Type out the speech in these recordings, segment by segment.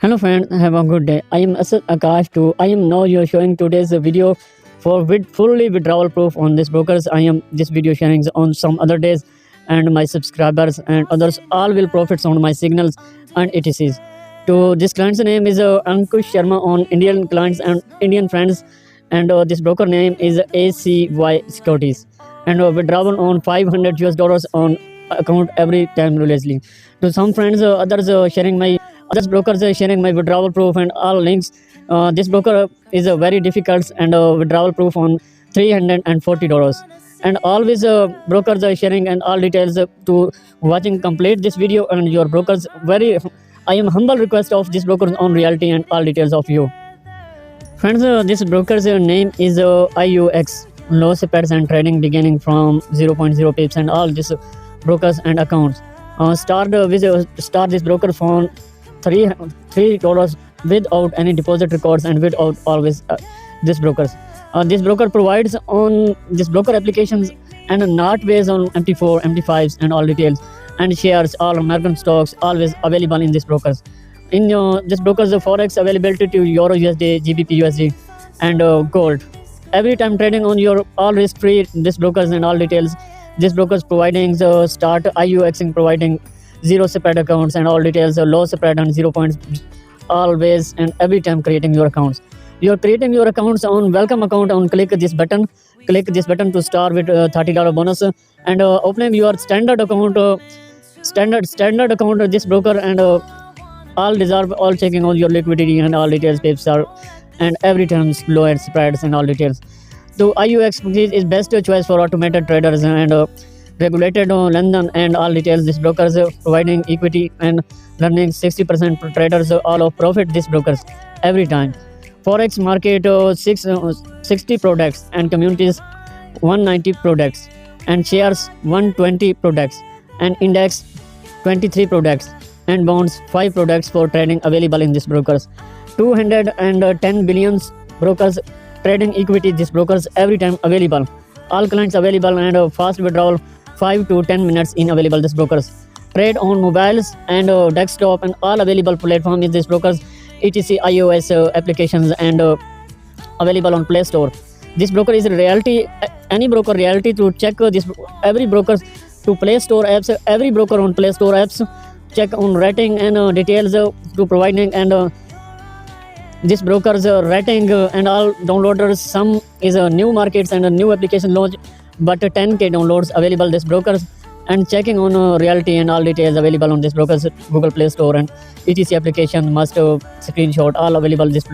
Hello friends, have a good day. I am Asad Akash too. I am now here showing today's video for fully withdrawal proof on this brokers. I am this video sharing on some other days, and my subscribers and others all will profit on my signals and ETCs. To this client's name is Ankush Sharma on Indian clients and Indian friends, and this broker name is ACY Securities, and withdrawal on $500 on account every time religiously. To some friends, others brokers are sharing my withdrawal proof and all links. This broker is very difficult and withdrawal proof on $340. And always brokers are sharing and all details to watching complete this video, and your brokers I am humble request of this broker on reality and all details of you. Friends, this broker's name is IUX, low spreads and trading beginning from 0.0 pips, and all these brokers and accounts. Start this broker for $3 without any deposit records and without always this brokers. This broker provides on this broker applications and not based on MT4, MT5s and all details, and shares all American stocks always available in this brokers. In this brokers Forex availability to Euro USD, GBP USD and gold. Every time trading on your all risk free this brokers and all details. This brokers providing start IUX providing zero spread accounts and all details, low spread and 0 points always and every time creating your accounts. You're creating your accounts on welcome account on click this button to start with $30 bonus, and opening your standard account standard account of this broker, and all deserve all checking on your liquidity and all details papers are and every time low and spreads and all details. So IUX is best choice for automated traders and regulated on London and all details. This brokers providing equity and learning 60% for traders all of profit this brokers every time. Forex market 60 products and communities 190 products and shares 120 products and index 23 products and bonds 5 products for trading available in this brokers. 210 billions brokers trading equity this brokers every time available. All clients available and fast withdrawal 5 to 10 minutes in available this brokers. Trade on mobiles and desktop and all available platform is this brokers etc iOS applications and available on Play Store. This broker is reality, any broker reality to check this every brokers to Play Store apps, every broker on Play Store apps check on rating and details to providing, and this brokers rating and all downloaders. Some is new markets and a new application launch, but 10k downloads available this brokers, and checking on reality and all details available on this brokers Google Play Store and etc application must screenshot all available this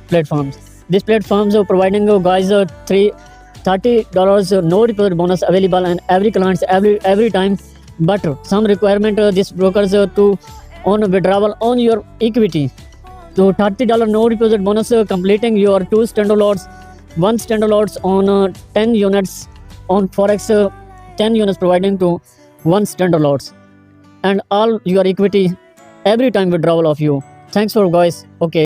platforms. These platforms are providing guys $30 no deposit bonus available and every clients every time, but some requirement this brokers to on withdrawal on your equity. So $30 no deposit bonus completing your 2 standard lots, 1 standard lots on 10 units on Forex, 10 units providing to 1 standard lots, and all your equity every time withdrawal of you. Thanks for guys. Okay.